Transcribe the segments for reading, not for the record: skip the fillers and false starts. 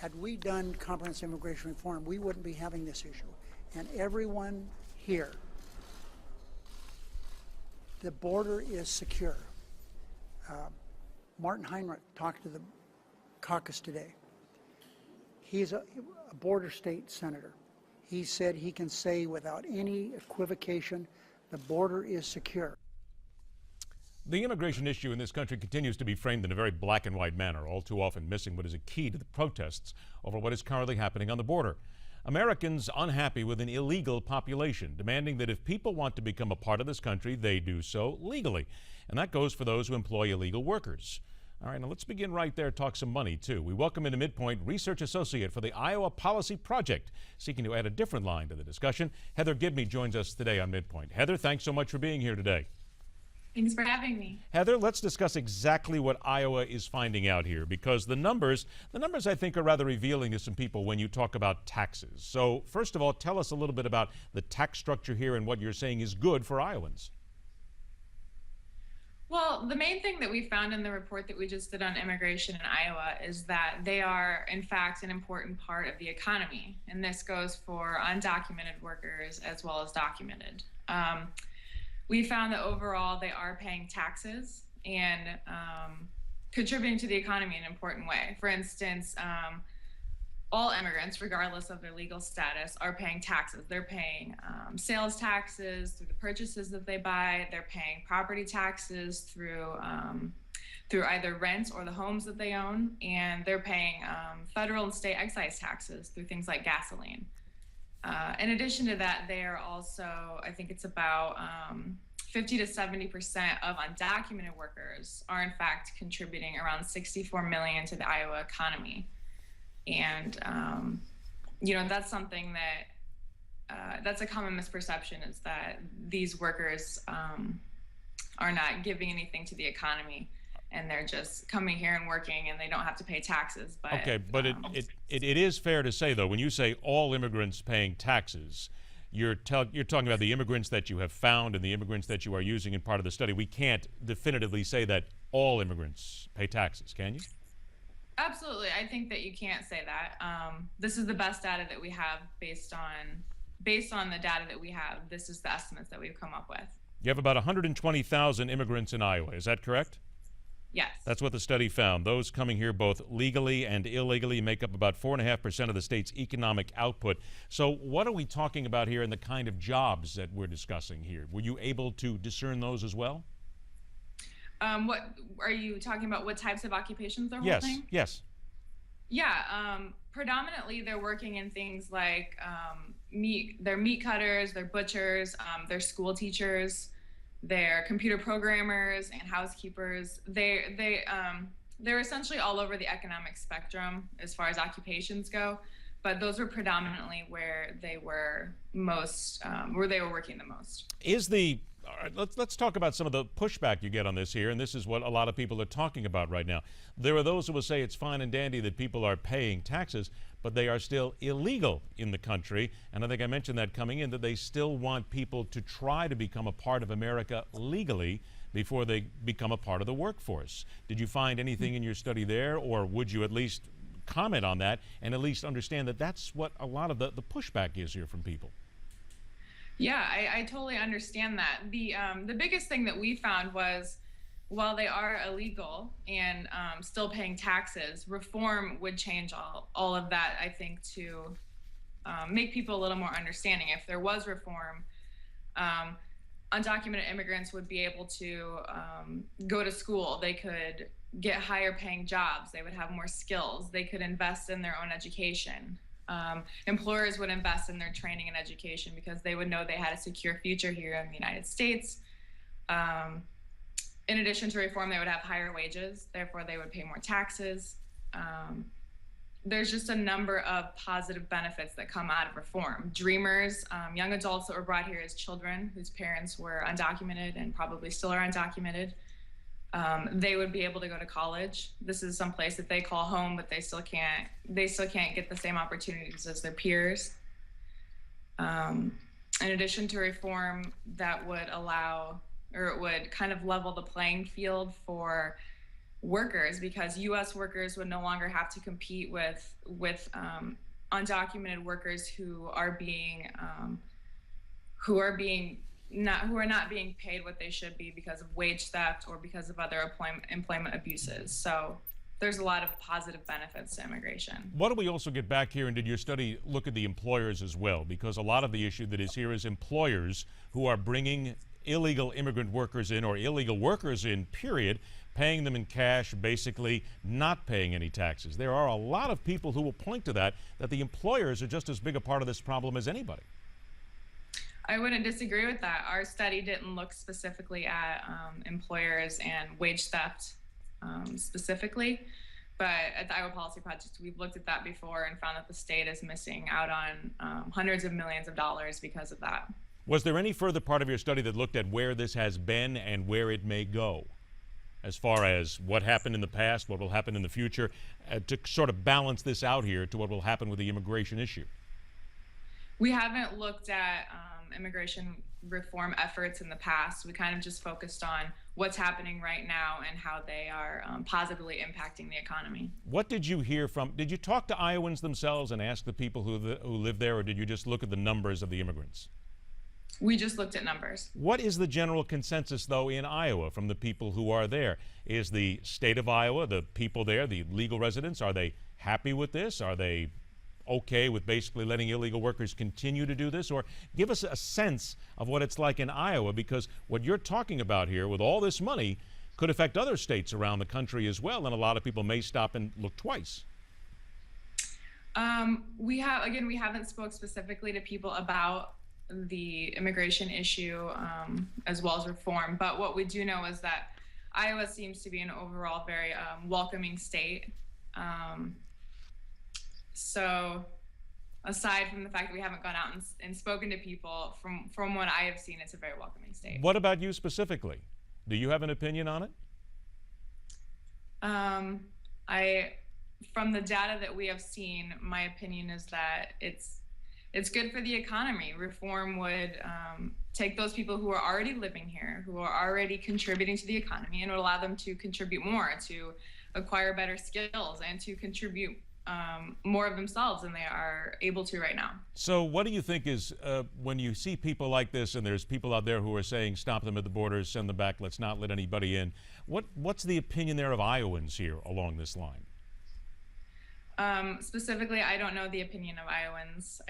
Had we done comprehensive immigration reform, we wouldn't be having this issue. And everyone here, the border is secure. Martin Heinrich talked to the caucus today. He's a border state senator. He said he can say without any equivocation, the border is secure. The immigration issue in this country continues to be framed in a very black and white manner, all too often missing what is a key to the protests over what is currently happening on the border. Americans unhappy with an illegal population, demanding that if people want to become a part of this country, they do so legally. And that goes for those who employ illegal workers. All right, now let's begin right there, talk some money, too. We welcome into MidPoint Research Associate for the Iowa Policy Project, seeking to add a different line to the discussion. Heather Gibney joins us today on MidPoint. Heather, thanks so much for being here today. Thanks for having me. Heather, let's discuss exactly what Iowa is finding out here, because the numbers I think are rather revealing to some people when you talk about taxes. So first of all, tell us a little bit about the tax structure here and what you're saying is good for Iowans. Well, the main thing that we found in the report that we just did on immigration in Iowa is that they are, in fact, an important part of the economy. And this goes for undocumented workers as well as documented. We found that overall they are paying taxes and contributing to the economy in an important way. For instance, all immigrants, regardless of their legal status, are paying taxes. They're paying sales taxes through the purchases that they buy. They're paying property taxes through either rent or the homes that they own. And they're paying federal and state excise taxes through things like gasoline. In addition to that, they are also, I think it's about 50 to 70% of undocumented workers are in fact contributing around $64 million to the Iowa economy. And, that's something that, that's a common misperception, is that these workers are not giving anything to the economy, and they're just coming here and working and they don't have to pay taxes. But, okay, but it is fair to say, though, when you say all immigrants paying taxes, you're talking about the immigrants that you have found and the immigrants that you are using in part of the study. We can't definitively say that all immigrants pay taxes, can you? Absolutely. I think that you can't say that. This is the best data that we have based on the data that we have. This is the estimates that we've come up with. You have about 120,000 immigrants in Iowa. Is that correct? Yes. That's what the study found. Those coming here both legally and illegally make up about 4.5% of the state's economic output. So what are we talking about here in the kind of jobs that we're discussing here? Were you able to discern those as well? What are you talking about? What types of occupations they're holding? Yes. Yeah. Predominantly, they're working in things like they're meat cutters, they're butchers, they're school teachers, they're computer programmers and housekeepers. They're essentially all over the economic spectrum as far as occupations go. But those were predominantly where they were most, where they were working the most. All right, let's talk about some of the pushback you get on this here, and this is what a lot of people are talking about right now. There are those who will say it's fine and dandy that people are paying taxes, but they are still illegal in the country. And I think I mentioned that coming in, that they still want people to try to become a part of America legally before they become a part of the workforce. Did you find anything in your study there, or would you at least comment on that and at least understand that that's what a lot of the pushback is here from people? Yeah, I totally understand that. The biggest thing that we found was, while they are illegal and still paying taxes, reform would change all of that, I think, to make people a little more understanding. If there was reform, undocumented immigrants would be able to go to school. They could get higher paying jobs. They would have more skills. They could invest in their own education. Employers would invest in their training and education because they would know they had a secure future here in the United States. In addition to reform, they would have higher wages, therefore they would pay more taxes. There's just a number of positive benefits that come out of reform. Dreamers, young adults that were brought here as children whose parents were undocumented and probably still are undocumented, they would be able to go to college. This is some place that they call home, but they still can't get the same opportunities as their peers. In addition to reform, that would allow, or it would kind of level the playing field for workers, because U.S. workers would no longer have to compete with undocumented workers who are not being paid what they should be because of wage theft or because of other employment abuses. So there's a lot of positive benefits to immigration. Why don't we also get back here, and did your study look at the employers as well? Because a lot of the issue that is here is employers who are bringing illegal immigrant workers in, or illegal workers in, period, paying them in cash, basically not paying any taxes. There are a lot of people who will point to that the employers are just as big a part of this problem as anybody. I wouldn't disagree with that. Our study didn't look specifically at employers and wage theft specifically, but at the Iowa Policy Project, we've looked at that before and found that the state is missing out on hundreds of millions of dollars because of that. Was there any further part of your study that looked at where this has been and where it may go, as far as what happened in the past, what will happen in the future, to sort of balance this out here to what will happen with the immigration issue? We haven't looked at immigration reform efforts in the past. We kind of just focused on what's happening right now and how they are positively impacting the economy. What did you hear from, did you talk to Iowans themselves and ask the people who live there, or did you just look at the numbers of the immigrants? We just looked at numbers. What is the general consensus, though, in Iowa from the people who are there? Is the state of Iowa, the people there, the legal residents, are they happy with this? Are they okay with basically letting illegal workers continue to do this? Or give us a sense of what it's like in Iowa, because what you're talking about here with all this money could affect other states around the country as well, and a lot of people may stop and look twice. We haven't spoke specifically to people about the immigration issue as well as reform, but what we do know is that Iowa seems to be an overall very welcoming state. So aside from the fact that we haven't gone out and spoken to people, from what I have seen, it's a very welcoming state. What about you specifically? Do you have an opinion on it? From the data that we have seen, my opinion is that it's good for the economy. Reform would take those people who are already living here, who are already contributing to the economy, and would allow them to contribute more, to acquire better skills, and to contribute more of themselves than they are able to right now. So what do you think is, when you see people like this, and there's people out there who are saying stop them at the borders, send them back, let's not let anybody in, what's the opinion there of Iowans here along this line? Specifically, I don't know the opinion of Iowans.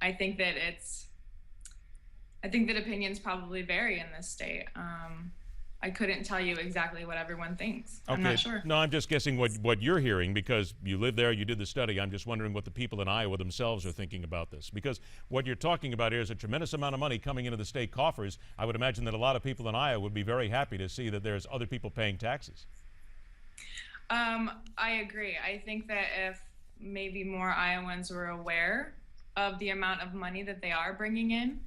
I think that opinions probably vary in this state. I couldn't tell you exactly what everyone thinks. Okay. I'm not sure. No, I'm just guessing what you're hearing, because you live there, you did the study. I'm just wondering what the people in Iowa themselves are thinking about this, because what you're talking about here is a tremendous amount of money coming into the state coffers. I would imagine that a lot of people in Iowa would be very happy to see that there's other people paying taxes. I agree. I think that if maybe more Iowans were aware of the amount of money that they are bringing in,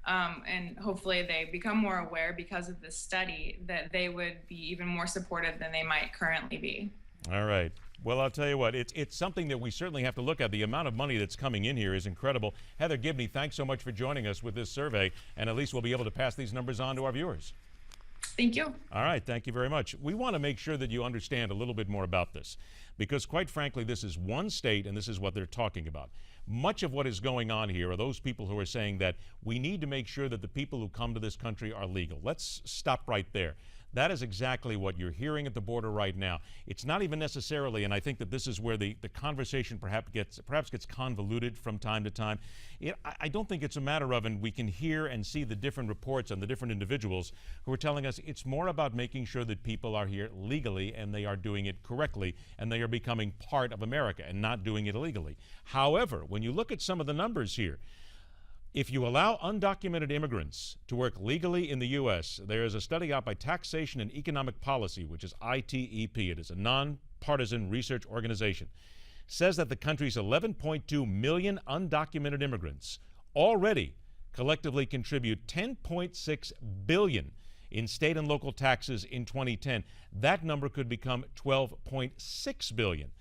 and hopefully they become more aware because of this study, that they would be even more supportive than they might currently be. All right. Well, I'll tell you what, it's something that we certainly have to look at. The amount of money that's coming in here is incredible. Heather Gibney, thanks so much for joining us with this survey, and at least we'll be able to pass these numbers on to our viewers. Thank you. All right, thank you very much. We want to make sure that you understand a little bit more about this, because quite frankly, this is one state and this is what they're talking about. Much of what is going on here are those people who are saying that we need to make sure that the people who come to this country are legal. Let's stop right there. That is exactly what you're hearing at the border right now. It's not even necessarily, and I think that this is where the conversation perhaps gets convoluted from time to time. I don't think it's a matter of, and we can hear and see the different reports on the different individuals who are telling us it's more about making sure that people are here legally and they are doing it correctly and they are becoming part of America and not doing it illegally. However, when you look at some of the numbers here, if you allow undocumented immigrants to work legally in the U.S., there is a study out by Taxation and Economic Policy, which is ITEP. It is a nonpartisan research organization. Says that the country's 11.2 million undocumented immigrants already collectively contribute $10.6 billion in state and local taxes in 2010. That number could become $12.6 billion.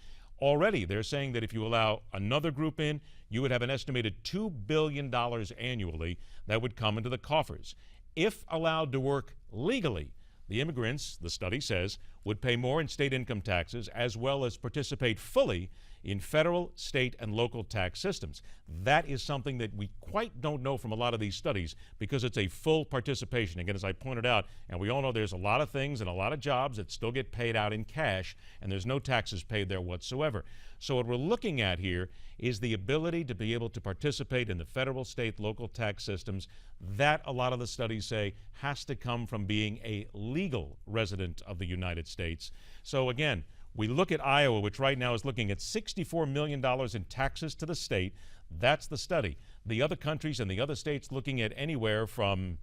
Already, they're saying that if you allow another group in, you would have an estimated $2 billion annually that would come into the coffers. If allowed to work legally, the immigrants, the study says, would pay more in state income taxes as well as participate fully in federal, state, and local tax systems. That is something that we quite don't know from a lot of these studies because it's a full participation. Again, as I pointed out, and we all know there's a lot of things and a lot of jobs that still get paid out in cash, and there's no taxes paid there whatsoever. So what we're looking at here is the ability to be able to participate in the federal, state, local tax systems. That, a lot of the studies say, has to come from being a legal resident of the United States. So again, we look at Iowa, which right now is looking at $64 million in taxes to the state. That's the study. The other countries and the other states looking at anywhere from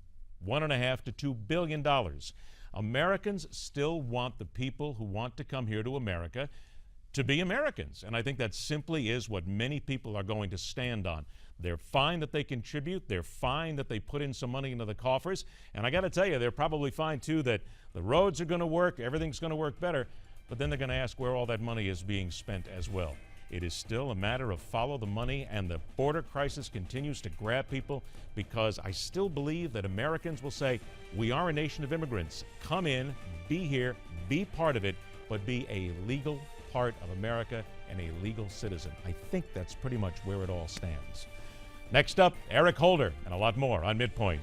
$1.5 to $2 billion. Americans still want the people who want to come here to America to be Americans. And I think that simply is what many people are going to stand on. They're fine that they contribute. They're fine that they put in some money into the coffers. And I got to tell you, they're probably fine, too, that the roads are going to work, everything's going to work better. But then they're going to ask where all that money is being spent as well. It is still a matter of follow the money, and the border crisis continues to grab people because I still believe that Americans will say, we are a nation of immigrants. Come in, be here, be part of it, but be a legal part of America and a legal citizen. I think that's pretty much where it all stands. Next up, Eric Holder and a lot more on MidPoint.